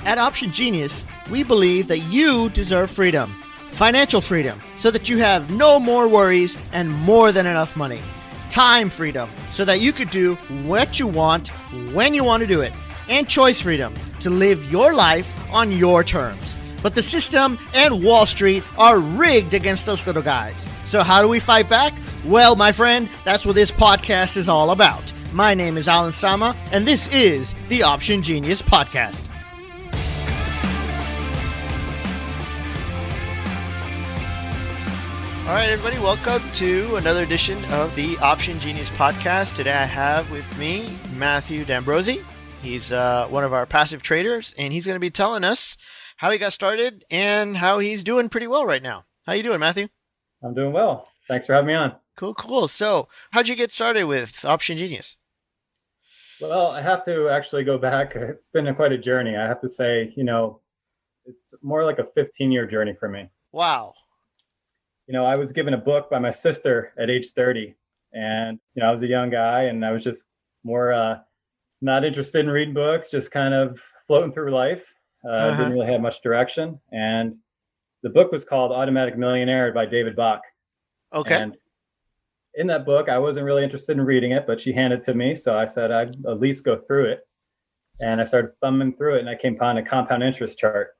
At Option Genius, we believe that you deserve freedom, financial freedom, so that you have no more worries and more than enough money. Time freedom, so that you could do what you want, when you want to do it. And choice freedom, to live your life on your terms. But the system and Wall Street are rigged against those little guys. So how do we fight back? Well, my friend, that's what this podcast is all about. My name is Alan Sama, and this is the Option Genius Podcast. All right, everybody, welcome to another edition of the Option Genius Podcast. Today I have with me Matthew D'Ambrosi. He's one of our passive traders, and he's going to be telling us how he got started and how he's doing pretty well right now. How you doing, Matthew? I'm doing well. Thanks for having me on. Cool. So how'd you get started with Option Genius? Well, I have to actually go back. It's been quite a journey. I have to say, it's more like a 15-year journey for me. Wow. I was given a book by my sister at age 30, and, I was a young guy, and I was just more not interested in reading books, just kind of floating through life. Didn't really have much direction. And the book was called Automatic Millionaire by David Bach. Okay. And in that book, I wasn't really interested in reading it, but she handed it to me. So I said, I'd at least go through it. And I started thumbing through it, and I came upon a compound interest chart.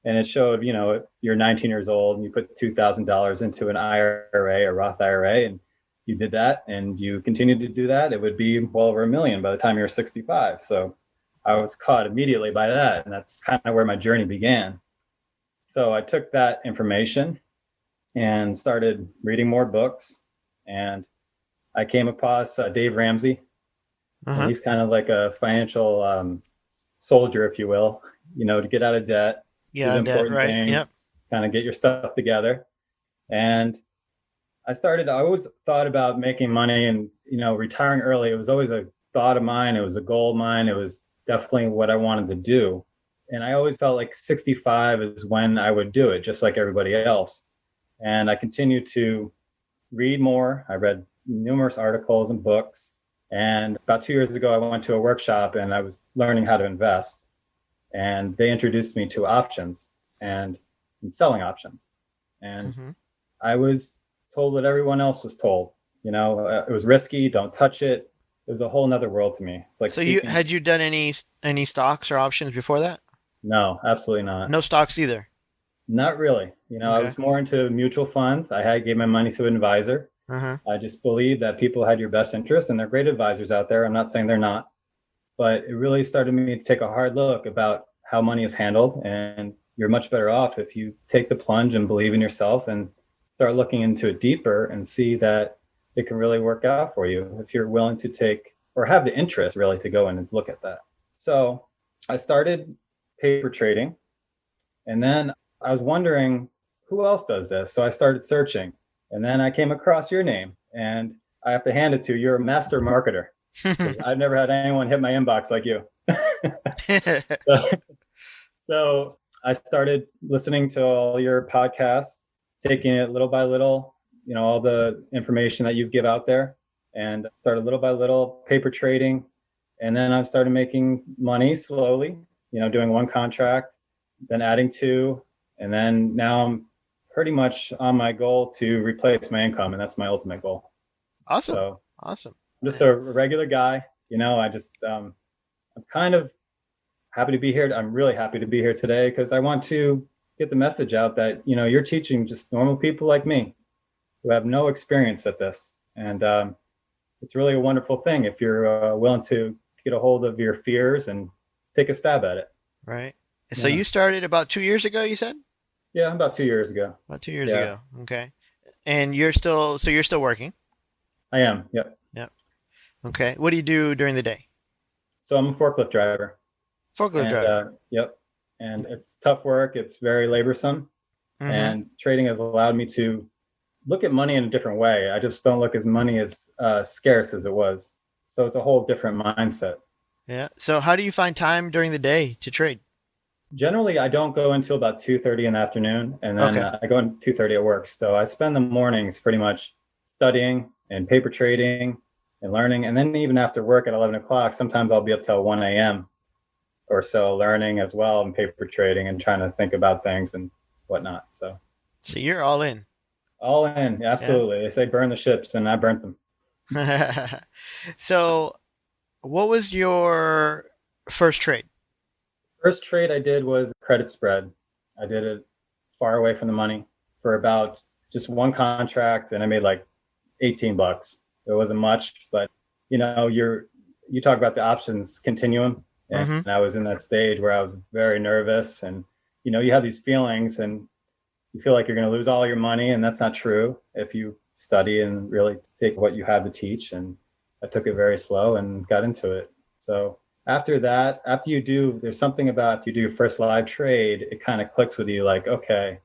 And it showed, if you're 19 years old and you put $2,000 into an IRA, a Roth IRA, and you did that and you continued to do that, it would be well over $1 million by the time you're 65. So I was caught immediately by that. And that's kind of where my journey began. So I took that information and started reading more books. And I came across Dave Ramsey. He's kind of like a financial soldier, if you will, to get out of debt. Yeah, important right. Things, yep. Kind of get your stuff together. And I always thought about making money and, retiring early. It was always a thought of mine. It was a goal of mine. It was definitely what I wanted to do. And I always felt like 65 is when I would do it, just like everybody else. And I continued to read more. I read numerous articles and books. And about 2 years ago, I went to a workshop and I was learning how to invest. And they introduced me to options and selling options. And I was told what everyone else was told. It was risky, don't touch it. It was a whole nother world to me. It's like, so had you done any stocks or options before that? No, absolutely not. No stocks either? Not really. Okay. I was more into mutual funds. Gave my money to an advisor. I just believe that people had your best interest, and they're great advisors out there. I'm not saying they're not. But it really started me to take a hard look about how money is handled. And you're much better off if you take the plunge and believe in yourself and start looking into it deeper and see that it can really work out for you if you're willing to take or have the interest really to go in and look at that. So I started paper trading, and then I was wondering who else does this. So I started searching, and then I came across your name, and I have to hand it to you. You're a master marketer. I've never had anyone hit my inbox like you. So I started listening to all your podcasts, taking it little by little, all the information that you give out there, and started little by little paper trading. And then I started making money slowly, doing one contract, then adding two. And then now I'm pretty much on my goal to replace my income. And that's my ultimate goal. Awesome. So, awesome. I'm just a regular guy. I'm kind of happy to be here. I'm really happy to be here today because I want to get the message out that, you're teaching just normal people like me who have no experience at this. And it's really a wonderful thing if you're willing to get a hold of your fears and take a stab at it. Right. So you started about 2 years ago, you said? Yeah, about 2 years ago. About 2 years ago. Okay. And you're still working? I am. Yep. Okay. What do you do during the day? So I'm a forklift driver. Driver. Yep. And it's tough work. It's very laborsome. And trading has allowed me to look at money in a different way. I just don't look at money as scarce as it was. So it's a whole different mindset. Yeah. So how do you find time during the day to trade? Generally, I don't go until about 2:30 in the afternoon, and then I go in 2:30 at work. So I spend the mornings pretty much studying and paper trading and learning. And then even after work at 11 o'clock, sometimes I'll be up till 1 a.m. or so learning as well and paper trading and trying to think about things and whatnot. So you're all in. All in, absolutely. Yeah. They say burn the ships, and I burnt them. So what was your first trade? First trade I did was credit spread. I did it far away from the money for about just one contract, and I made like $18. It wasn't much, but you know, you talk about the options continuum, and I was in that stage where I was very nervous, and you know, you have these feelings, and you feel like you're going to lose all your money, and that's not true if you study and really take what you have to teach. And I took it very slow and got into it. So after that, there's something about after you do your first live trade, it kind of clicks with you like, okay,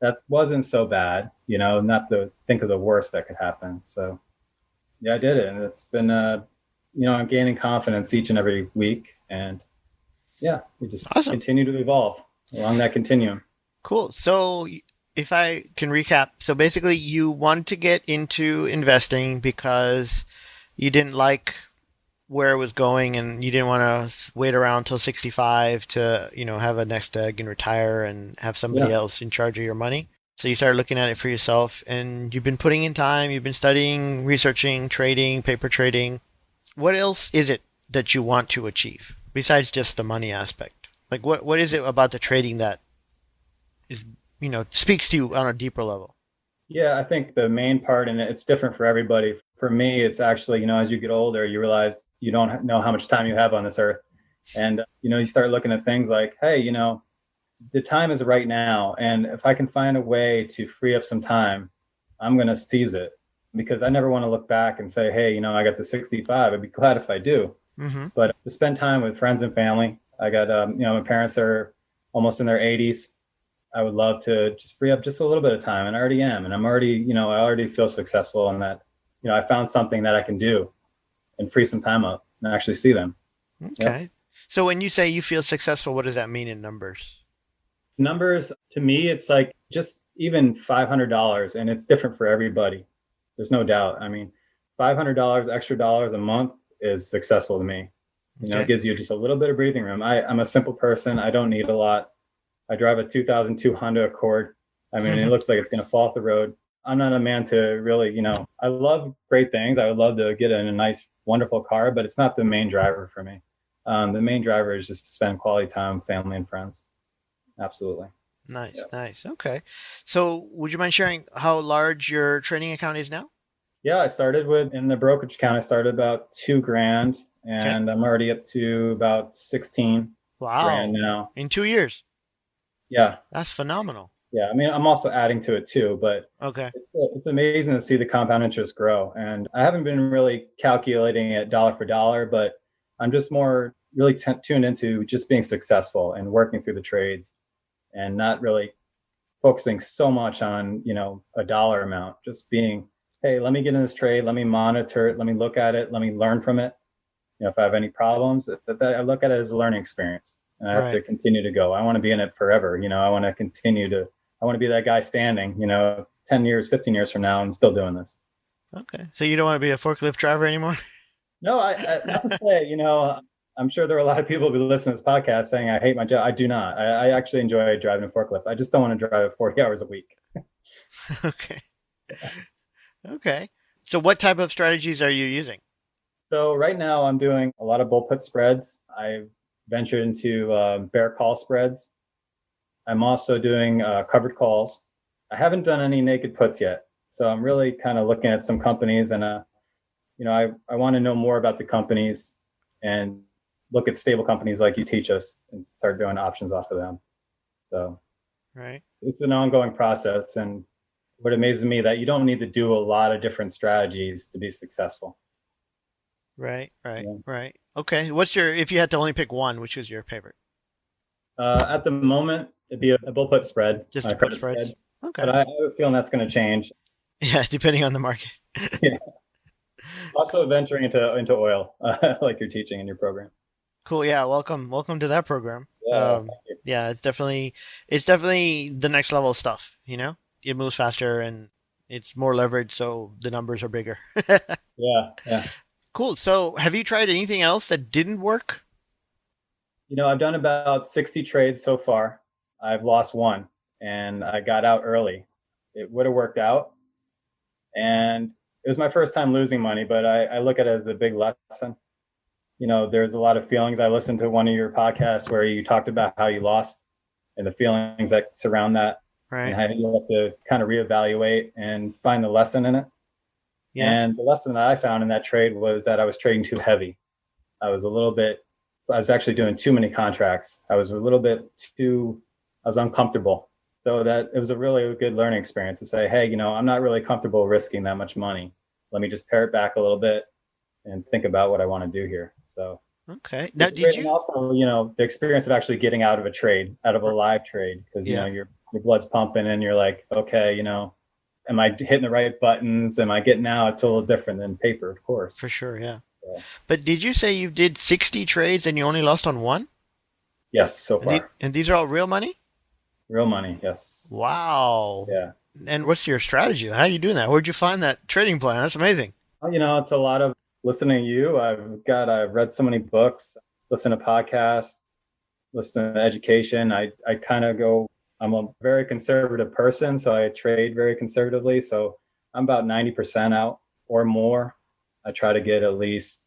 that wasn't so bad, you know, not to think of the worst that could happen. So yeah, I did it. And it's been, you know, I'm gaining confidence each and every week. And yeah, we just continue to evolve along that continuum. Cool. So if I can recap, so basically you wanted to get into investing because you didn't like where it was going and you didn't want to wait around till 65 to, you know, have a nest egg and retire and have somebody else in charge of your money. So you started looking at it for yourself and you've been putting in time, you've been studying, researching, trading, paper trading. What else is it that you want to achieve besides just the money aspect? Like what is it about the trading that is, you know, speaks to you on a deeper level? Yeah, I think the main part, and it's different for everybody. For me, it's actually, you know, as you get older, you realize you don't know how much time you have on this earth. And, you know, you start looking at things like, hey, you know, the time is right now. And if I can find a way to free up some time, I'm going to seize it, because I never want to look back and say, hey, you know, I got to 65. I'd be glad if I do. But to spend time with friends and family, I got, you know, my parents are almost in their 80s. I would love to just free up just a little bit of time, and I already am. And I'm already, you know, I already feel successful in that, you know, I found something that I can do and free some time up and actually see them. Okay. Yep. So when you say you feel successful, what does that mean in numbers? Numbers, to me, it's like just even $500, and it's different for everybody. There's no doubt. I mean, $500 extra dollars a month is successful to me. You know, It gives you just a little bit of breathing room. I'm a simple person. I don't need a lot. I drive a 2002 Honda Accord. I mean, it looks like it's going to fall off the road. I'm not a man to really, you know, I love great things. I would love to get in a nice, wonderful car, but it's not the main driver for me. The main driver is just to spend quality time with family and friends. Absolutely. Nice, nice. Okay. So would you mind sharing how large your trading account is now? Yeah, I started in the brokerage account, I started about $2,000, and I'm already up to about 16 grand now. In 2 years? Yeah. That's phenomenal. Yeah, I mean, I'm also adding to it too, but it's amazing to see the compound interest grow. And I haven't been really calculating it dollar for dollar, but I'm just more really tuned into just being successful and working through the trades and not really focusing so much on, you know, a dollar amount, just being, hey, let me get in this trade, let me monitor it, let me look at it, let me learn from it. You know, if I have any problems, I look at it as a learning experience. And I have to continue to go. I want to be in it forever. You know, I want to be that guy standing, you know, 10 years, 15 years from now and still doing this. Okay. So you don't want to be a forklift driver anymore? No, I not to say, you know, I'm sure there are a lot of people who listen to this podcast saying I hate my job. I do not. I actually enjoy driving a forklift. I just don't want to drive it 40 hours a week. Okay. Okay. So what type of strategies are you using? So right now I'm doing a lot of bull put spreads. I've ventured into bear call spreads. I'm also doing covered calls. I haven't done any naked puts yet. So I'm really kind of looking at some companies, and you know, I want to know more about the companies and look at stable companies like you teach us and start doing options off of them. So it's an ongoing process. And what amazes me that you don't need to do a lot of different strategies to be successful. Right. Okay. If you had to only pick one, which was your favorite? At the moment, it'd be a bull put spread. Just a put spreads. Spread. Okay. But I have a feeling that's going to change. Yeah, depending on the market. Yeah. Also venturing into oil, like you're teaching in your program. Cool. Yeah. Welcome to that program. Yeah. Yeah. It's definitely the next level of stuff. You know, it moves faster and it's more leverage, so the numbers are bigger. Yeah. Cool. So have you tried anything else that didn't work? I've done about 60 trades so far. I've lost one, and I got out early. It would have worked out. And it was my first time losing money, but I look at it as a big lesson. There's a lot of feelings. I listened to one of your podcasts where you talked about how you lost and the feelings that surround that, Right. And how you have to kind of reevaluate and find the lesson in it. Yeah. And the lesson that I found in that trade was that I was trading too heavy. I was actually doing too many contracts. I was uncomfortable. So that it was a really good learning experience to say, hey, I'm not really comfortable risking that much money. Let me just pare it back a little bit and think about what I want to do here. So okay. Now, also, the experience of actually getting out of a live trade, because your blood's pumping and you're like, okay, am I hitting the right buttons? Am I getting out? It's a little different than paper, of course. For sure, yeah. But did you say you did 60 trades and you only lost on one? Yes, so far. And these are all real money? Real money, yes. Wow. Yeah. And what's your strategy? How are you doing that? Where'd you find that trading plan? That's amazing. It's a lot of listening to you. I've read so many books, listen to podcasts, listen to education. I kind of I'm a very conservative person, so I trade very conservatively. So I'm about 90% out or more. I try to get at least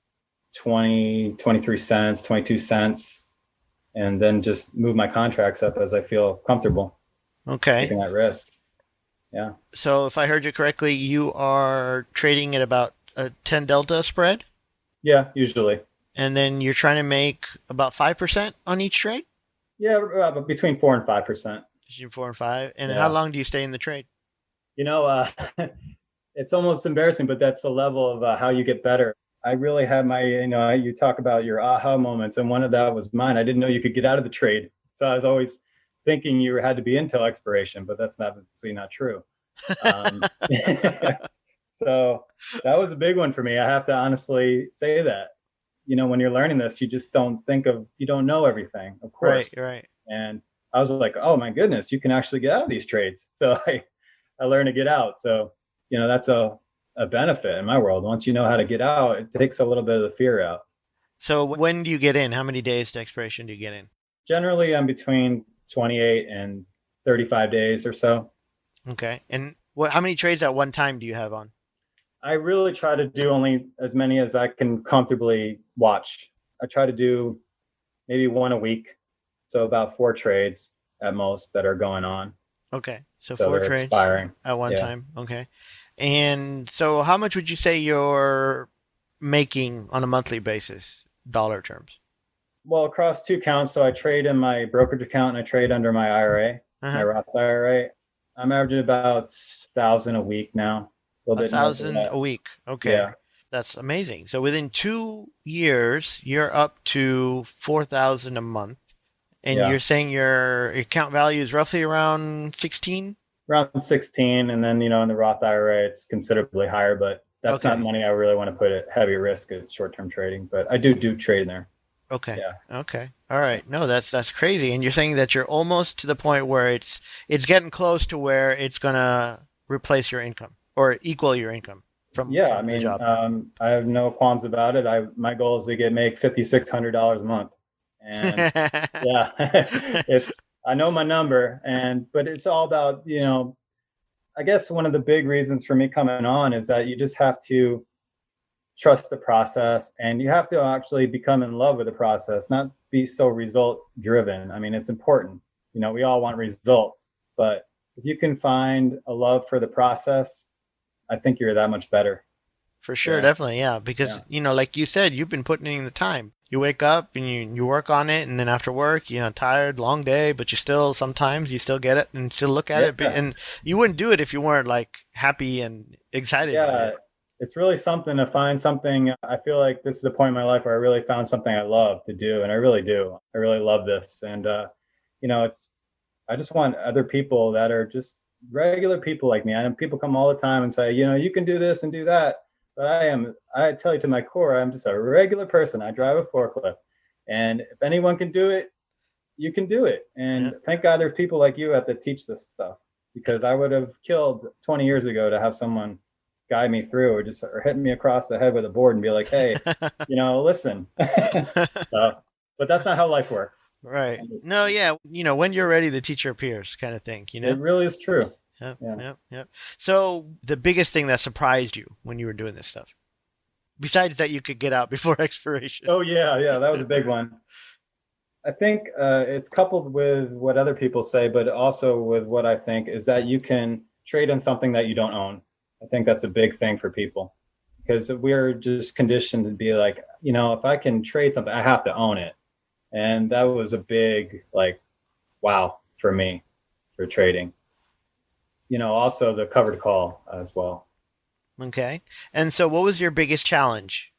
20, 23 cents, 22 cents, and then just move my contracts up as I feel comfortable. Okay. Taking that risk. Yeah. So if I heard you correctly, you are trading at about a 10 delta spread? Yeah, usually. And then you're trying to make about 5% on each trade? Yeah, between 4 and 5%. Between 4 and 5. And how long do you stay in the trade? It's almost embarrassing, but that's the level of how you get better. I really had you talk about your aha moments, and one of that was mine. I didn't know you could get out of the trade. So I was always thinking you had to be until expiration, but that's obviously not true. So that was a big one for me. I have to honestly say that, when you're learning this, you just you don't know everything, of course. Right. And I was like, oh my goodness, you can actually get out of these trades. So I learned to get out. So, that's a benefit in my world. Once you know how to get out, it takes a little bit of the fear out. So when do you get in? How many days to expiration do you get in? Generally, I'm between 28 and 35 days or so. Okay. And how many trades at one time do you have on? I really try to do only as many as I can comfortably watch. I try to do maybe one a week. So about 4 trades at most that are going on. Okay. So 4 trades expiring at one time. Okay. And so how much would you say you're making on a monthly basis, dollar terms? Well, across 2 accounts. So I trade in my brokerage account and I trade under my IRA, my Roth IRA. I'm averaging about $1,000 a week now. $1,000 a week. Okay. Yeah. That's amazing. So within 2 years, you're up to $4,000 a month. And you're saying your account value is roughly around 16? Around 16. And then, in the Roth IRA, it's considerably higher, but that's not money I really want to put at heavy risk at short-term trading. But I do trade in there. Okay. Yeah. Okay. All right. No, that's crazy. And you're saying that you're almost to the point where it's getting close to where it's going to replace your income or equal your income from the job. I have no qualms about it. My goal is to make $5,600 a month. And I know my number, but it's all about, I guess one of the big reasons for me coming on is that you just have to trust the process, and you have to actually become in love with the process, not be so result driven. I mean, it's important. We all want results, but if you can find a love for the process, I think you're that much better. For sure. Definitely. Yeah. Because, like you said, you've been putting in the time. You wake up and you work on it, and then after work, tired, long day, but sometimes you still get it and still look at it. And you wouldn't do it if you weren't like happy and excited. Yeah. It's really something to find something. I feel like this is a point in my life where I really found something I love to do. And I really do. I really love this. And, I just want other people that are just regular people like me. I know people come all the time and say, you can do this and do that. But I tell you to my core, I'm just a regular person. I drive a forklift. And if anyone can do it, you can do it. And thank God there's people like you out that teach this stuff, because I would have killed 20 years ago to have someone guide me through or hit me across the head with a board and be like, hey, listen. But but that's not how life works. Right. No, yeah. When you're ready to teach your peers kind of thing, It really is true. Yep, Yeah. yep. So the biggest thing that surprised you when you were doing this stuff, besides that you could get out before expiration. Oh yeah, that was a big one. I think it's coupled with what other people say, but also with what I think is that you can trade in something that you don't own. I think that's a big thing for people because we're just conditioned to be like, if I can trade something, I have to own it. And that was a big, wow for me for trading. Also the covered call as well. Okay. And so what was your biggest challenge?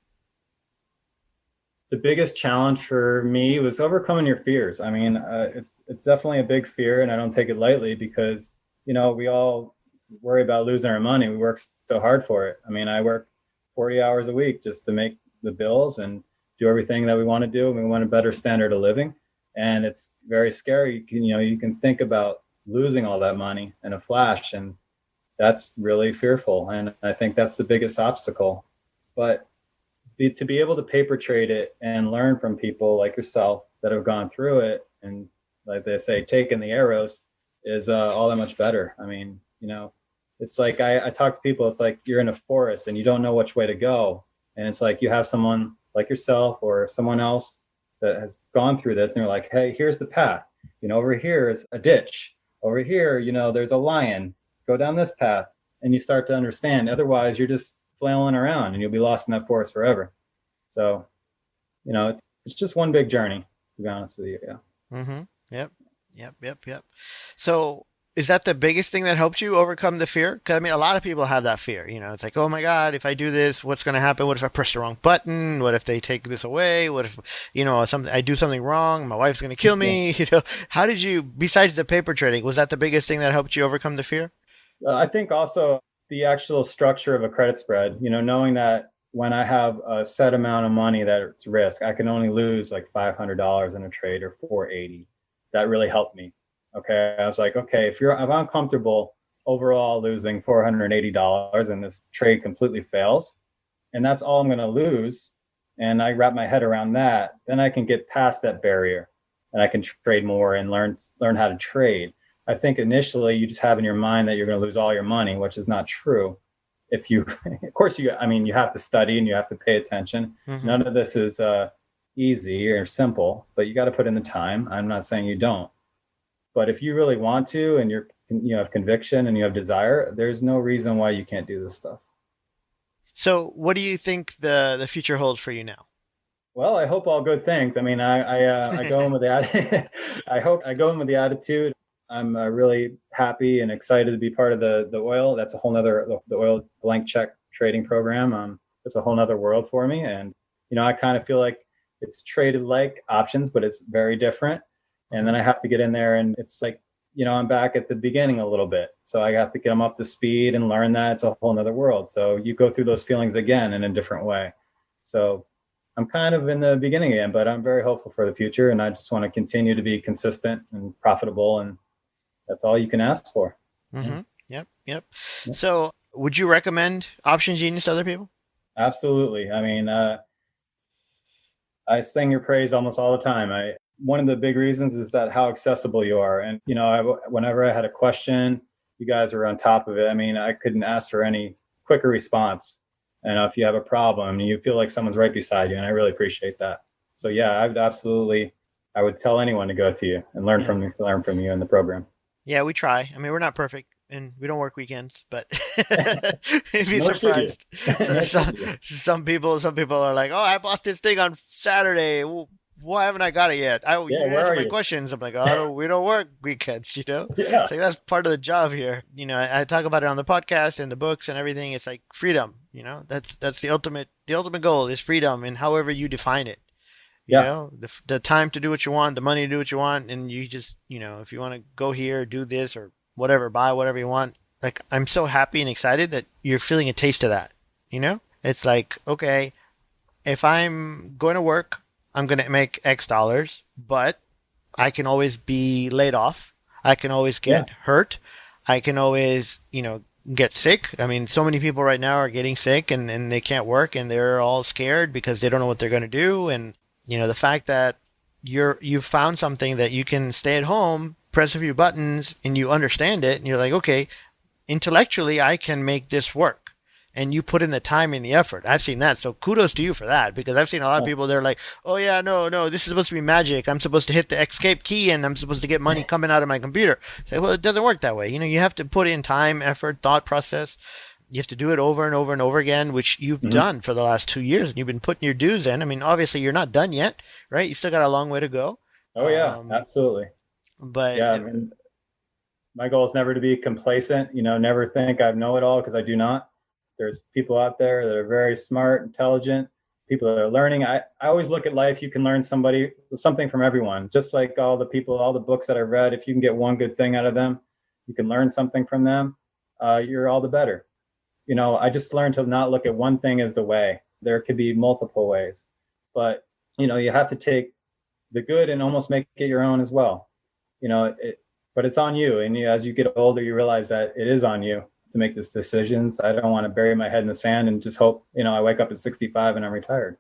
The biggest challenge for me was overcoming your fears. I mean, it's definitely a big fear, and I don't take it lightly because we all worry about losing our money. We work so hard for it. I mean, I work 40 hours a week just to make the bills and do everything that we want to do. We want a better standard of living, and it's very scary. You can think about losing all that money in a flash, and that's really fearful. And I think that's the biggest obstacle. But to be able to paper trade it and learn from people like yourself that have gone through it and, like they say, taking the arrows is all that much better. I mean, it's like I talk to people, it's like you're in a forest and you don't know which way to go. And it's like you have someone like yourself or someone else that has gone through this and you're like, hey, here's the path. Over here is a ditch. Over here, there's a lion. Go down this path. And you start to understand. Otherwise, you're just flailing around and you'll be lost in that forest forever. So, it's just one big journey, to be honest with you. Yeah. Yep. So is that the biggest thing that helped you overcome the fear? Because I mean, a lot of people have that fear. It's like, oh my God, if I do this, what's going to happen? What if I press the wrong button? What if they take this away? What if, I do something wrong? My wife's going to kill me. How did you, besides the paper trading, was that the biggest thing that helped you overcome the fear? I think also the actual structure of a credit spread, knowing that when I have a set amount of money that it's risk, I can only lose like $500 in a trade or $480. That really helped me. Okay. I was like, okay, if I'm comfortable overall losing $480 and this trade completely fails, and that's all I'm going to lose, and I wrap my head around that, then I can get past that barrier and I can trade more and learn how to trade. I think initially you just have in your mind that you're going to lose all your money, which is not true. If you, of course, you have to study and you have to pay attention. Mm-hmm. None of this is easy or simple, but you got to put in the time. I'm not saying you don't, but if you really want to, and you have conviction and you have desire, there's no reason why you can't do this stuff. So what do you think the future holds for you now? Well, I hope all good things. I mean, I go in with the I go in with the attitude. I'm really happy and excited to be part of the oil. That's a whole nother, the oil blank check trading program. It's a whole nother world for me. And, I kind of feel like it's traded like options, but it's very different. And then I have to get in there and it's like, I'm back at the beginning a little bit. So I have to get them up to speed and learn that it's a whole nother world. So you go through those feelings again in a different way. So I'm kind of in the beginning again, but I'm very hopeful for the future. And I just want to continue to be consistent and profitable, and that's all you can ask for. Mm-hmm. Yep. So would you recommend Option Genius to other people? Absolutely. I mean, I sing your praise almost all the time. One of the big reasons is that how accessible you are. And, whenever I had a question, you guys were on top of it. I mean, I couldn't ask for any quicker response. And if you have a problem, you feel like someone's right beside you. And I really appreciate that. So yeah, I would tell anyone to go to you and learn from you in the program. Yeah, we try. I mean, we're not perfect and we don't work weekends, but you'd be surprised. Some people are like, oh, I bought this thing on Saturday. Well, why haven't I got it yet? You didn't answer my questions. I'm like, oh, we don't work weekends, Yeah. It's like, that's part of the job here. I talk about it on the podcast and the books and everything. It's like freedom, that's the ultimate goal is freedom, and however you define it. The time to do what you want, the money to do what you want, and you just, if you want to go here, do this or whatever, buy whatever you want. Like, I'm so happy and excited that you're feeling a taste of that. It's like, okay, if I'm going to work, I'm going to make X dollars, but I can always be laid off. I can always get hurt. I can always, get sick. I mean, so many people right now are getting sick and they can't work and they're all scared because they don't know what they're going to do. And the fact that you've found something that you can stay at home, press a few buttons, and you understand it, and you're like, okay, intellectually, I can make this work. And you put in the time and the effort. I've seen that. So kudos to you for that, because I've seen a lot of people, they're like, oh yeah, no, this is supposed to be magic. I'm supposed to hit the escape key and I'm supposed to get money coming out of my computer. Say, well, it doesn't work that way. You have to put in time, effort, thought process. You have to do it over and over and over again, which you've done for the last 2 years, and you've been putting your dues in. I mean, obviously you're not done yet, right? You still got a long way to go. Oh yeah, absolutely. But yeah, my goal is never to be complacent, never think I know it all, because I do not. There's people out there that are very smart, intelligent, people that are learning. I always look at life, you can learn something from everyone. Just like all the books that I've read, if you can get one good thing out of them, you can learn something from them, you're all the better. I just learned to not look at one thing as the way. There could be multiple ways, but you have to take the good and almost make it your own as well. But it's on you. And as you get older, you realize that it is on you to make these decisions. I don't want to bury my head in the sand and just hope, I wake up at 65 and I'm retired.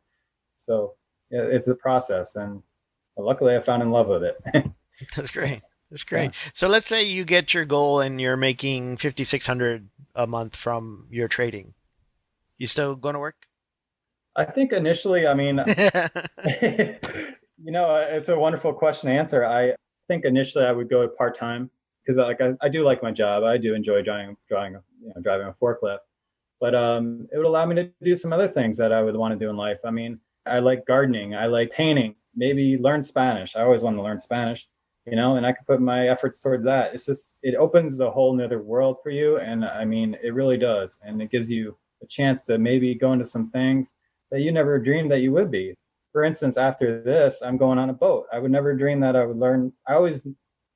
So it's a process, and luckily I found in love with it. That's great. That's great. Yeah. So let's say you get your goal and you're making $5,600 a month from your trading. You still going to work? I think initially, it's a wonderful question to answer. I think initially I would go part-time, because I do like my job. I do enjoy driving a forklift, but it would allow me to do some other things that I would want to do in life. I like gardening. I like painting. Maybe learn Spanish. I always wanted to learn Spanish, and I could put my efforts towards that. It's just, it opens a whole nother world for you. And it really does. And it gives you a chance to maybe go into some things that you never dreamed that you would be. For instance, after this, I'm going on a boat. I would never dream that I would learn. I always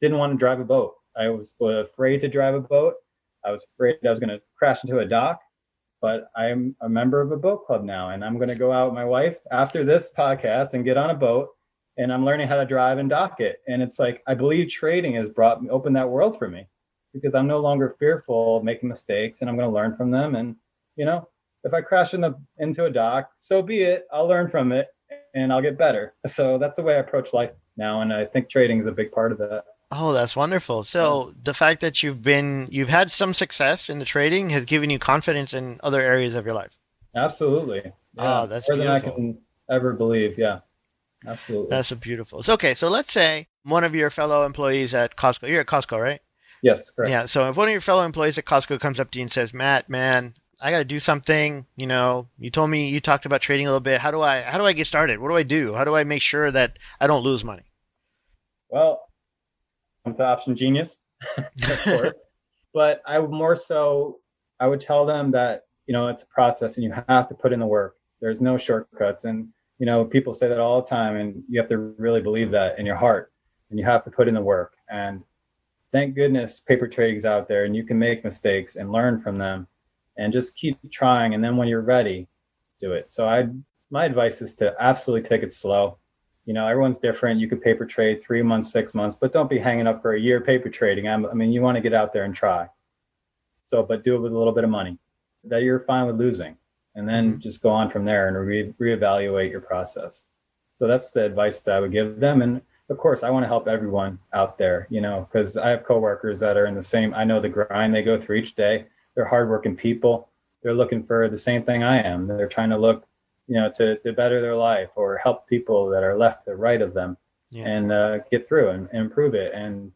didn't want to drive a boat. I was afraid to drive a boat. I was afraid I was going to crash into a dock, but I'm a member of a boat club now, and I'm going to go out with my wife after this podcast and get on a boat, and I'm learning how to drive and dock it. And it's like, I believe trading has opened that world for me, because I'm no longer fearful of making mistakes, and I'm going to learn from them. And, if I crash into a dock, so be it. I'll learn from it and I'll get better. So that's the way I approach life now. And I think trading is a big part of that. Oh, that's wonderful. So the fact that you've had some success in the trading has given you confidence in other areas of your life. Absolutely. Yeah. Oh, that's more beautiful. Than I can ever believe. Yeah, absolutely. That's beautiful. So, okay. So let's say one of your fellow employees at Costco, you're at Costco, right? Yes, correct. Yeah. So if one of your fellow employees at Costco comes up to you and says, Matt, man, I got to do something. You told me you talked about trading a little bit. How do I get started? What do I do? How do I make sure that I don't lose money? Well, I'm the option genius, of course. But I would tell them that, it's a process and you have to put in the work. There's no shortcuts. And, people say that all the time, and you have to really believe that in your heart, and you have to put in the work. And thank goodness paper trading's out there, and you can make mistakes and learn from them and just keep trying. And then when you're ready, do it. So my advice is to absolutely take it slow. Everyone's different. You could paper trade 3 months, 6 months, but don't be hanging up for a year paper trading. You want to get out there and try. So, but do it with a little bit of money that you're fine with losing, and then just go on from there and reevaluate your process. So that's the advice that I would give them. And of course, I want to help everyone out there, because I have coworkers that are in the same, I know the grind they go through each day. They're hardworking people. They're looking for the same thing I am. They're trying to look, to better their life or help people that are left to right of them, and get through and improve it. And,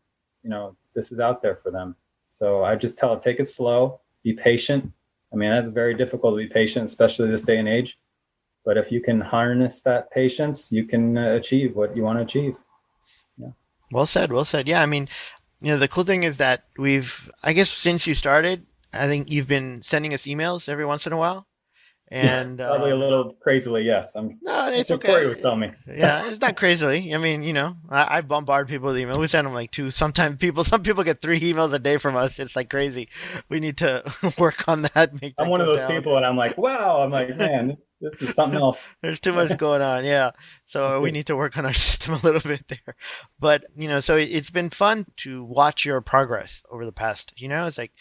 this is out there for them. So I just tell them, take it slow, be patient. That's very difficult to be patient, especially this day and age. But if you can harness that patience, you can achieve what you want to achieve. Yeah. Well said. Well said. Yeah. The cool thing is that I guess since you started, I think you've been sending us emails every once in a while. And probably a little crazily, yes. No, it's okay. Corey would tell me. Yeah, it's not crazily. I bombard people with emails. We send them like 2. Some people get 3 emails a day from us. It's like crazy. We need to work on that. I'm one of those people, and I'm like, wow. I'm like, man, this is something else. There's too much going on. Yeah. So we need to work on our system a little bit there. But, so it's been fun to watch your progress over the past, it's like,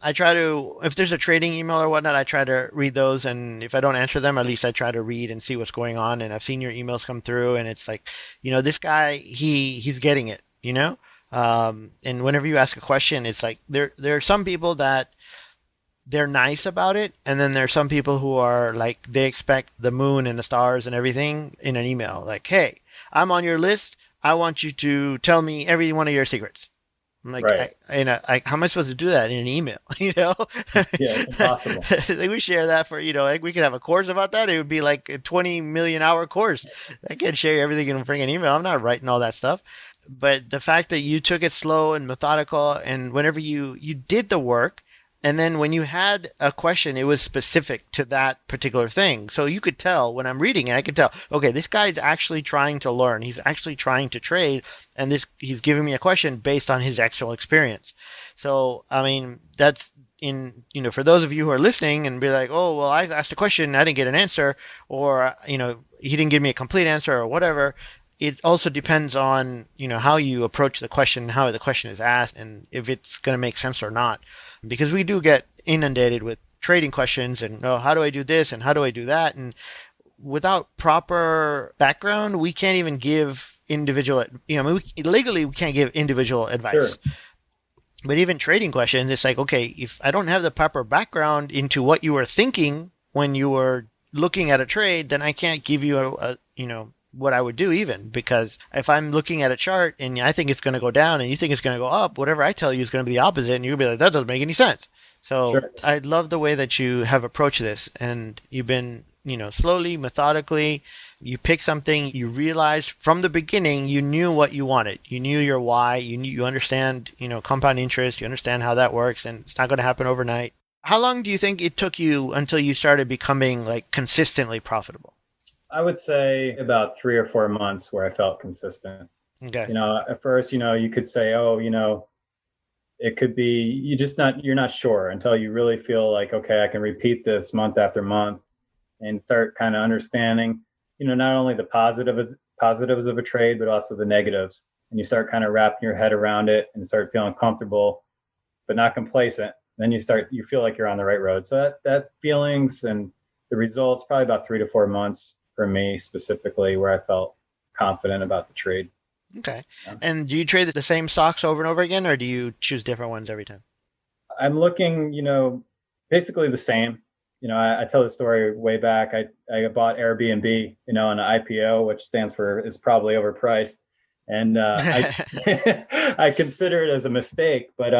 I try to, if there's a trading email or whatnot, I try to read those. And if I don't answer them, at least I try to read and see what's going on. And I've seen your emails come through, and it's like, this guy, he's getting it, and whenever you ask a question, it's like there are some people that they're nice about it, and then there's some people who are like they expect the moon and the stars and everything in an email. Like, hey, I'm on your list. I want you to tell me every one of your secrets. I'm like, Right. how am I supposed to do that in an email? Yeah, it's impossible. Like we share that for, like we could have a course about that. It would be like a 20 million hour course. I can't share everything in a freaking email. I'm not writing all that stuff. But the fact that you took it slow and methodical, and whenever you did the work, and then when you had a question, it was specific to that particular thing. So you could tell when I'm reading it, I could tell, okay, this guy's actually trying to learn. He's actually trying to trade. And he's giving me a question based on his actual experience. So, I mean, that's for those of you who are listening and be like, oh, well, I asked a question, I didn't get an answer, or, he didn't give me a complete answer or whatever. It also depends on, how you approach the question, how the question is asked, and if it's going to make sense or not. Because we do get inundated with trading questions and, oh, how do I do this and how do I do that? And without proper background, we can't even give individual, legally we can't give individual advice. Sure. But even trading questions, it's like, okay, if I don't have the proper background into what you were thinking when you were looking at a trade, then I can't give you what I would do even, because if I'm looking at a chart and I think it's going to go down and you think it's going to go up, whatever I tell you is going to be the opposite, and you'll be like, that doesn't make any sense. So Sure. I love the way that you have approached this, and you've been, slowly, methodically, you pick something, you realized from the beginning, you knew what you wanted. You knew your why, you understand, compound interest, you understand how that works, and it's not going to happen overnight. How long do you think it took you until you started becoming like consistently profitable? I would say about 3 or 4 months where I felt consistent. Okay. At first, you could say, oh, it could be you're not sure until you really feel like, okay, I can repeat this month after month and start kind of understanding, not only the positives of a trade, but also the negatives. And you start kind of wrapping your head around it and start feeling comfortable, but not complacent. Then you feel like you're on the right road. So that feelings and the results, probably about 3 to 4 months for me specifically, where I felt confident about the trade. Okay. Yeah. And do you trade the same stocks over and over again, or do you choose different ones every time? I'm looking, basically the same. I tell the story way back. I bought Airbnb, on an IPO, which stands for is probably overpriced. And I consider it as a mistake. But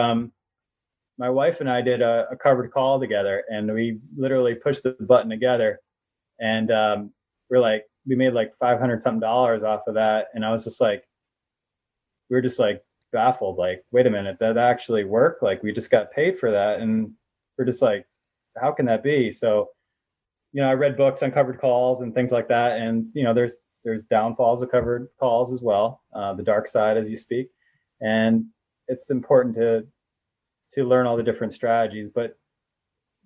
my wife and I did a covered call together, and we literally pushed the button together. And we made like $500 something off of that. And I was just like, we were just like baffled, like, wait a minute, that actually worked? Like, we just got paid for that. And we're just like, how can that be? So, I read books on covered calls and things like that. And, there's downfalls of covered calls as well, the dark side, as you speak. And it's important to learn all the different strategies. But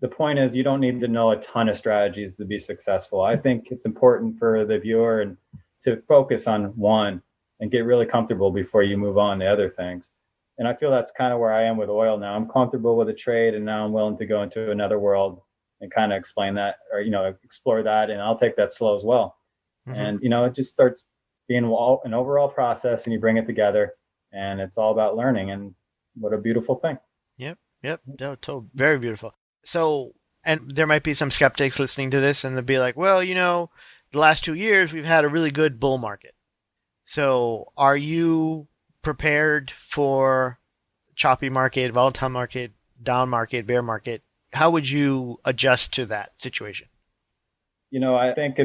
the point is, you don't need to know a ton of strategies to be successful. I think it's important for the viewer and to focus on one and get really comfortable before you move on to other things. And I feel that's kind of where I am with oil now. I'm comfortable with a trade, and now I'm willing to go into another world and kind of explain that, or, explore that. And I'll take that slow as well. Mm-hmm. And, it just starts being an overall process, and you bring it together, and it's all about learning. And what a beautiful thing. Yep. No, very beautiful. So, and there might be some skeptics listening to this, and they'll be like, well, the last 2 years, we've had a really good bull market. So are you prepared for choppy market, volatile market, down market, bear market? How would you adjust to that situation? I think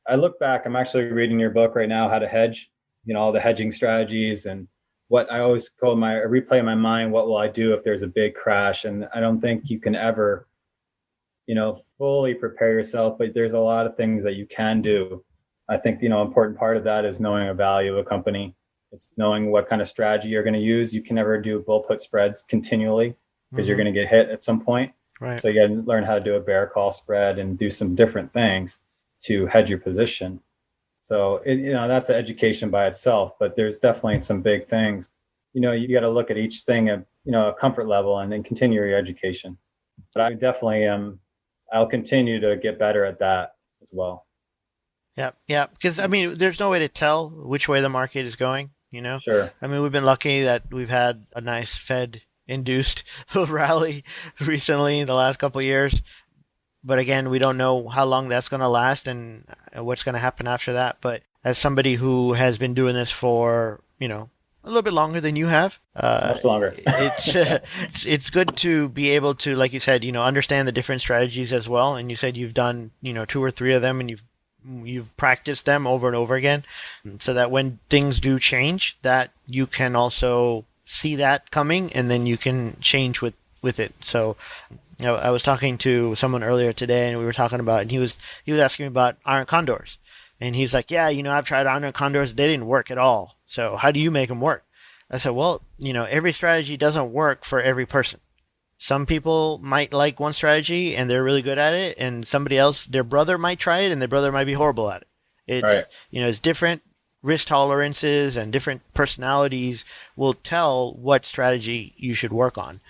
I look back, I'm actually reading your book right now, How to Hedge, all the hedging strategies, and what I always replay in my mind, what will I do if there's a big crash? And I don't think you can ever, fully prepare yourself, but there's a lot of things that you can do. I think, important part of that is knowing the value of a company. It's knowing what kind of strategy you're going to use. You can never do bull put spreads continually because you're going to get hit at some point. Right. So you got to learn how to do a bear call spread and do some different things to hedge your position. So that's an education by itself, but there's definitely some big things. You got to look at each thing a comfort level and then continue your education. But I definitely I'll continue to get better at that as well. Yeah, yeah. Because I mean, there's no way to tell which way the market is going. Sure. I mean, we've been lucky that we've had a nice Fed-induced rally recently in the last couple of years. But again, we don't know how long that's going to last and what's going to happen after that. But as somebody who has been doing this for, a little bit longer than you have, much longer, it's good to be able to, like you said, understand the different strategies as well. And you said you've done, 2 or 3 of them, and you've practiced them over and over again, so that when things do change, that you can also see that coming, and then you can change with it. So I was talking to someone earlier today, and we were talking about, and he was asking me about iron condors, and he's like, yeah, I've tried iron condors, they didn't work at all. So how do you make them work? I said, well, every strategy doesn't work for every person. Some people might like one strategy and they're really good at it, and somebody else, their brother might try it and their brother might be horrible at it. It's right. It's different risk tolerances and different personalities will tell what strategy you should work on.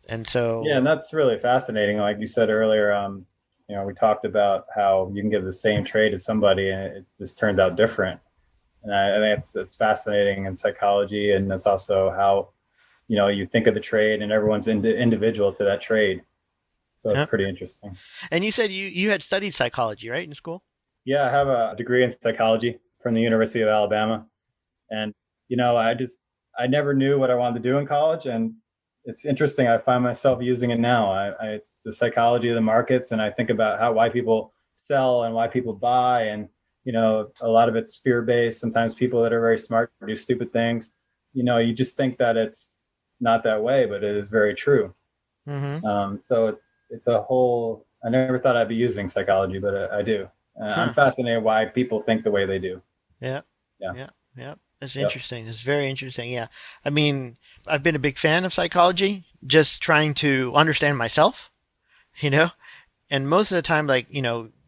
And so yeah, and that's really fascinating. Like you said earlier, we talked about how you can give the same trade to somebody and it just turns out different. And I think it's fascinating in psychology, and it's also how you think of the trade, and everyone's individual to that trade. So it's pretty interesting. And you said you had studied psychology, right, in school? Yeah, I have a degree in psychology from the University of Alabama. And, I never knew what I wanted to do in college. And it's interesting. I find myself using it now. It's the psychology of the markets. And I think about why people sell and why people buy. And, a lot of it's fear-based. Sometimes people that are very smart do stupid things. You just think that it's not that way, but it is very true. Mm-hmm. So it's a whole, I never thought I'd be using psychology, but I do. I'm fascinated why people think the way they do. Yeah. It's interesting. It's very interesting. Yeah. I mean, I've been a big fan of psychology, just trying to understand myself, and most of the time, like,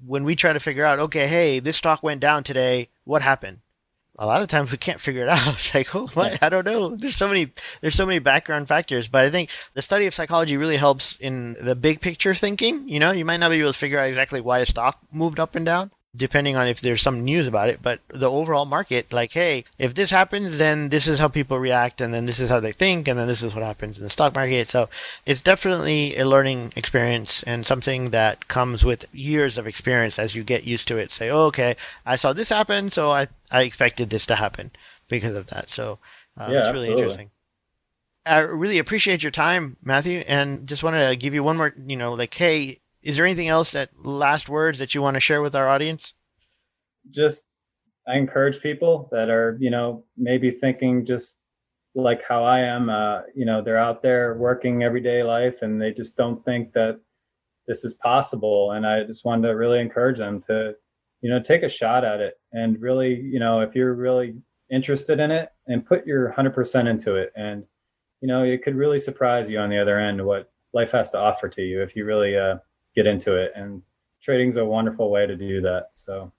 when we try to figure out, okay, hey, this stock went down today, what happened? A lot of times we can't figure it out. It's like, oh, what? I don't know. There's so many background factors, but I think the study of psychology really helps in the big picture thinking. You might not be able to figure out exactly why a stock moved up and down, depending on if there's some news about it, but the overall market, like, hey, if this happens, then this is how people react, and then this is how they think, and then this is what happens in the stock market. So it's definitely a learning experience and something that comes with years of experience as you get used to it. Say, oh, okay, I saw this happen, so I expected this to happen because of that. So it's really absolutely interesting. I really appreciate your time, Matthew, and just want to give you one more, like, hey, is there anything else, last words that you want to share with our audience? Just, I encourage people that are, maybe thinking just like how I am, they're out there working everyday life and they just don't think that this is possible. And I just wanted to really encourage them to, take a shot at it and really, if you're really interested in it, and put your 100% into it. And, it could really surprise you on the other end, what life has to offer to you if you really, get into it. And trading's a wonderful way to do that. So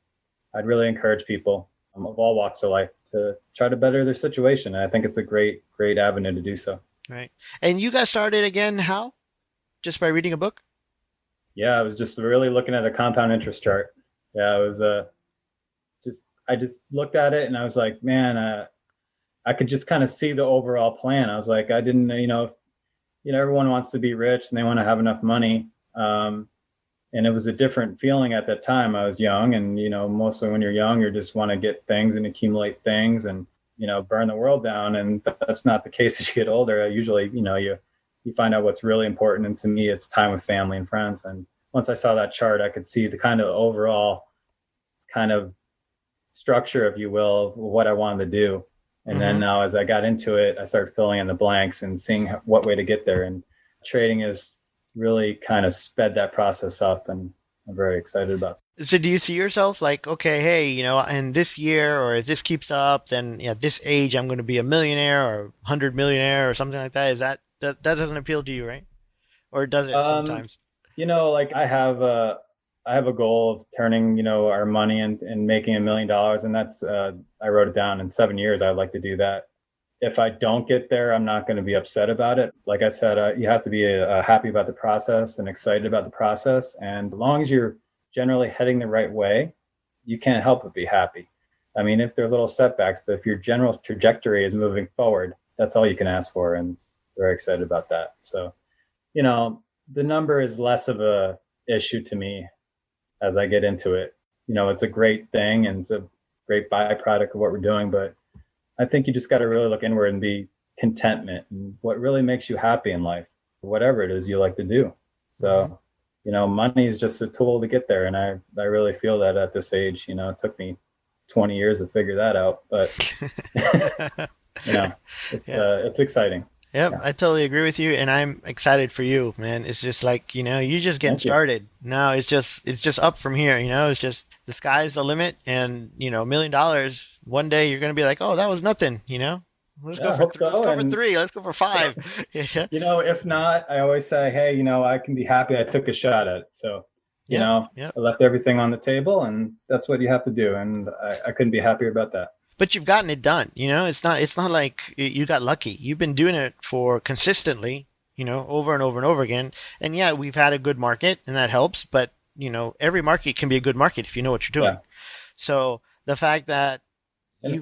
I'd really encourage people of all walks of life to try to better their situation. And I think it's a great avenue to do so. Right. And you got started again, how? Just by reading a book? Yeah, I was just really looking at a compound interest chart. Yeah, it was I just looked at it and I was like, man, I could just kind of see the overall plan. I was like, I didn't, everyone wants to be rich and they want to have enough money. And it was a different feeling at that time. I was young, and, mostly when you're young, you just want to get things and accumulate things and, burn the world down. And that's not the case as you get older. Usually, you find out what's really important. And to me, it's time with family and friends. And once I saw that chart, I could see the kind of overall kind of structure, if you will, of what I wanted to do. And then now as I got into it, I started filling in the blanks and seeing what way to get there. And trading is really kind of sped that process up, and I'm very excited about it. So do you see yourself like, okay, hey, in this year, or if this keeps up, then at this age, I'm going to be a millionaire or 100 millionaire or something like that? Is that doesn't appeal to you, right? Or does it sometimes? Like I have a goal of turning, our money and making $1 million. And that's, I wrote it down in 7 years. I'd like to do that. if I don't get there, I'm not going to be upset about it. Like I said, you have to be happy about the process and excited about the process. And as long as you're generally heading the right way, you can't help but be happy. I mean, if there's little setbacks, but if your general trajectory is moving forward, that's all you can ask for. And very excited about that. So, the number is less of a issue to me as I get into it. It's a great thing and it's a great byproduct of what we're doing, but I think you just got to really look inward and be contentment and what really makes you happy in life, whatever it is you like to do. So, money is just a tool to get there. And I really feel that at this age. It took me 20 years to figure that out, but it's exciting. Yep, yeah. I totally agree with you, and I'm excited for you, man. It's just like, you're just getting started. Now it's just up from here, It's just the sky's the limit, and $1 million. One day you're gonna be like, oh, that was nothing, Let's go for 3. Let's go for 5. Yeah. If not, I always say, hey, I can be happy I took a shot at it. So, I left everything on the table, and that's what you have to do, and I couldn't be happier about that. But you've gotten it done, It's not like you got lucky. You've been doing it for consistently, over and over and over again. And yeah, we've had a good market, and that helps. But every market can be a good market if you know what you're doing. Yeah. So the fact that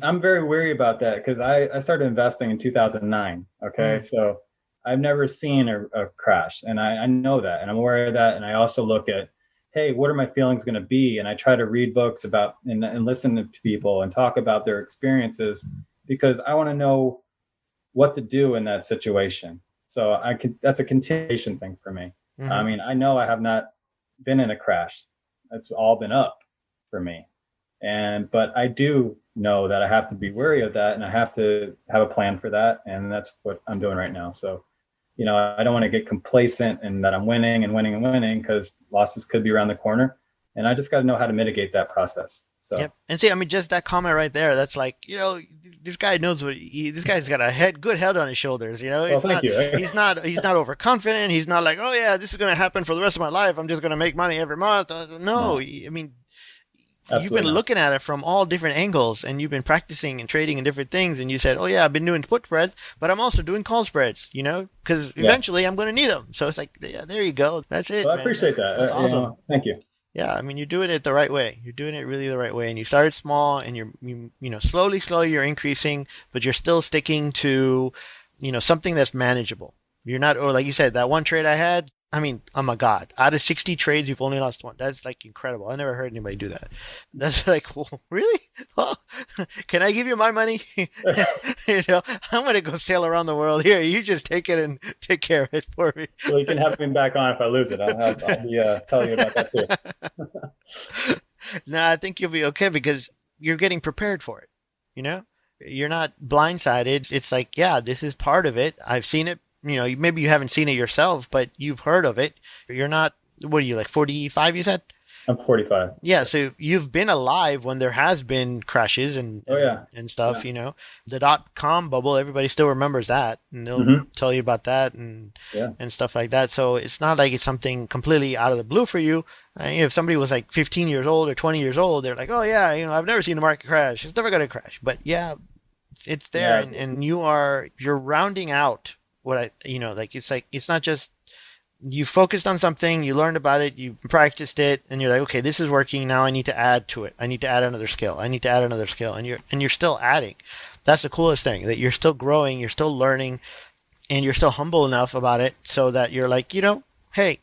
I'm very wary about that because I started investing in 2009. Okay, so I've never seen a crash, and I know that, and I'm aware of that. And I also look at, hey, what are my feelings going to be? And I try to read books about and listen to people and talk about their experiences because I want to know what to do in that situation. So that's a continuation thing for me. Mm-hmm. I mean, I know I have not been in a crash. It's all been up for me. But I do know that I have to be wary of that and I have to have a plan for that. And that's what I'm doing right now. So, I don't want to get complacent and that I'm winning and winning and winning because losses could be around the corner. And I just got to know how to mitigate that process. So. Yep. And see, I mean, just that comment right there, that's like, this guy knows this guy's got a good head on his shoulders, Thank you. He's not overconfident. He's not like, oh yeah, this is going to happen for the rest of my life. I'm just going to make money every month. No, I mean, Absolutely you've been looking at it from all different angles and you've been practicing and trading in different things. And you said, oh yeah, I've been doing put spreads, but I'm also doing call spreads, because eventually I'm going to need them. So it's like, yeah, there you go. That's it. Well, I appreciate that. That's awesome. Thank you. Yeah. I mean, you're doing it the right way. You're doing it really the right way. And you started small and you're slowly you're increasing, but you're still sticking to, something that's manageable. You're not, or like you said, that one trade I had, I mean, oh my God, out of 60 trades, you've only lost 1. That's like incredible. I never heard anybody do that. That's like, well, really? Well, can I give you my money? I'm going to go sail around the world here. You just take it and take care of it for me. Well, you can have me back on if I lose it. I'll be telling you about that too. No, I think you'll be okay because you're getting prepared for it. You're not blindsided. It's like, yeah, this is part of it. I've seen it. Maybe you haven't seen it yourself, but you've heard of it. You're not, what are you, like 45, you said? I'm 45. Yeah, so you've been alive when there has been crashes and stuff, The .com bubble, everybody still remembers that, and they'll tell you about that and stuff like that. So it's not like it's something completely out of the blue for you. If somebody was like 15 years old or 20 years old, they're like, oh yeah, I've never seen the market crash. It's never going to crash. But yeah, it's there, and you're rounding out it's not just you focused on something, you learned about it, you practiced it, and you're like, okay, this is working. Now I need to add to it. I need to add another skill. And you're still adding. That's the coolest thing, that you're still growing, you're still learning, and you're still humble enough about it so that you're like, hey,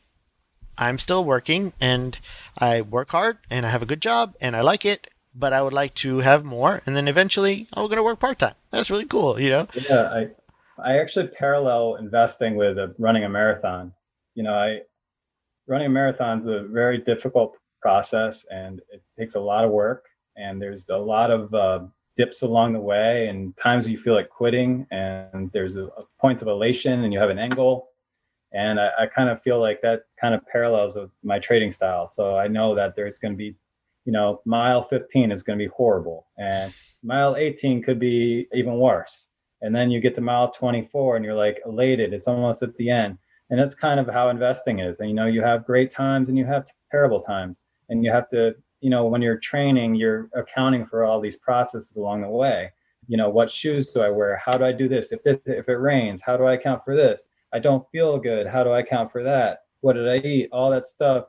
I'm still working and I work hard and I have a good job and I like it, but I would like to have more. And then eventually I'm going to work part-time. That's really cool, Yeah, I actually parallel investing with running a marathon. Running a marathon is a very difficult process and it takes a lot of work. And there's a lot of dips along the way and times you feel like quitting and there's points of elation and you have an end goal. And I kind of feel like that kind of parallels with my trading style. So I know that there's going to be, mile 15 is going to be horrible and mile 18 could be even worse. And then you get to mile 24 and you're like elated. It's almost at the end. And that's kind of how investing is. And, you have great times and you have terrible times. And you have to, when you're training, you're accounting for all these processes along the way. what shoes do I wear? How do I do this? If it rains, how do I account for this? I don't feel good. How do I account for that? What did I eat? All that stuff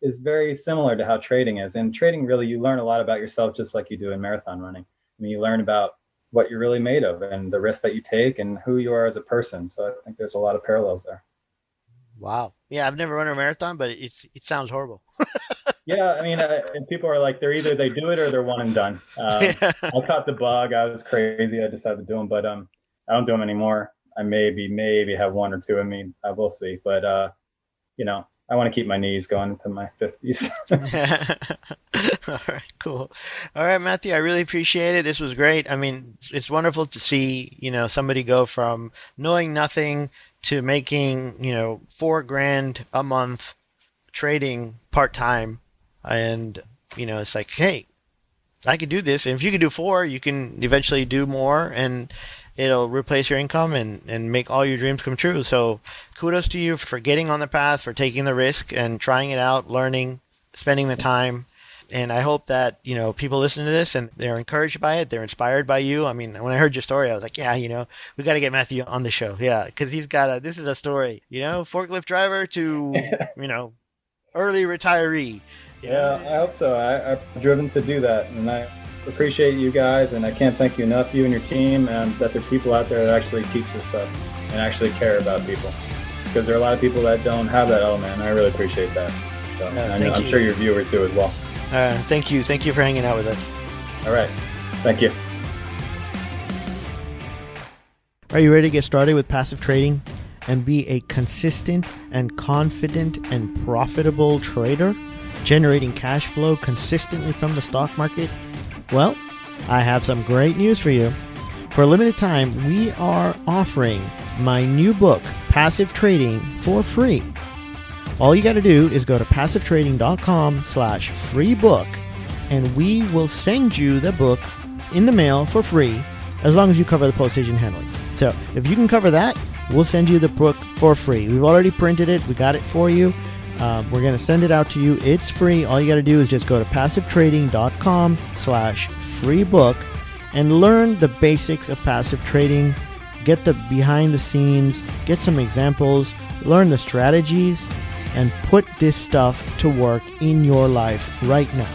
is very similar to how trading is. And trading, really, you learn a lot about yourself, just like you do in marathon running. I mean, you learn about what you're really made of and the risks that you take and who you are as a person. So I think there's a lot of parallels there. Wow. Yeah, I've never run a marathon, but it sounds horrible. Yeah, I mean, and people are like, they do it or they're one and done. I caught the bug. I was crazy. I decided to do them, but I don't do them anymore. I maybe have one or two in me. We'll see. But, I want to keep my knees going into my 50s. All right, cool. All right, Matthew, I really appreciate it. This was great. I mean, it's wonderful to see, somebody go from knowing nothing to making, $4,000 a month trading part-time. And, it's like, hey, I could do this. And if you could do 4, you can eventually do more, and it'll replace your income and make all your dreams come true. So kudos to you for getting on the path, for taking the risk and trying it out, learning, spending the time. And I hope that, people listen to this and they're encouraged by it. They're inspired by you. I mean, when I heard your story, I was like, yeah, we got to get Matthew on the show. Yeah, because this is a story, forklift driver to, early retiree. Yeah, I hope so. I've driven to do that. And I appreciate you guys. And I can't thank you enough, you and your team, and that there are people out there that actually teach this stuff and actually care about people. Because there are a lot of people that don't have that element. And I really appreciate that. So, I'm sure your viewers do as well. Thank you. Thank you for hanging out with us. All right. Thank you. Are you ready to get started with passive trading and be a consistent and confident and profitable trader, generating cash flow consistently from the stock market? Well, I have some great news for you. For a limited time, we are offering my new book, Passive Trading, for free. All you got to do is go to passivetrading.com/free book, and we will send you the book in the mail for free, as long as you cover the postage and handling. So if you can cover that, we'll send you the book for free. We've already printed it. We got it for you. We're going to send it out to you. It's free. All you got to do is just go to passivetrading.com/free book and learn the basics of passive trading. Get the behind the scenes, get some examples, learn the strategies, and put this stuff to work in your life right now.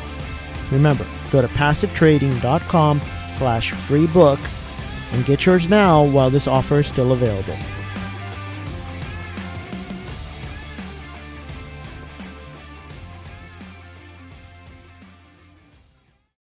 Remember, go to passivetrading.com/free book and get yours now while this offer is still available.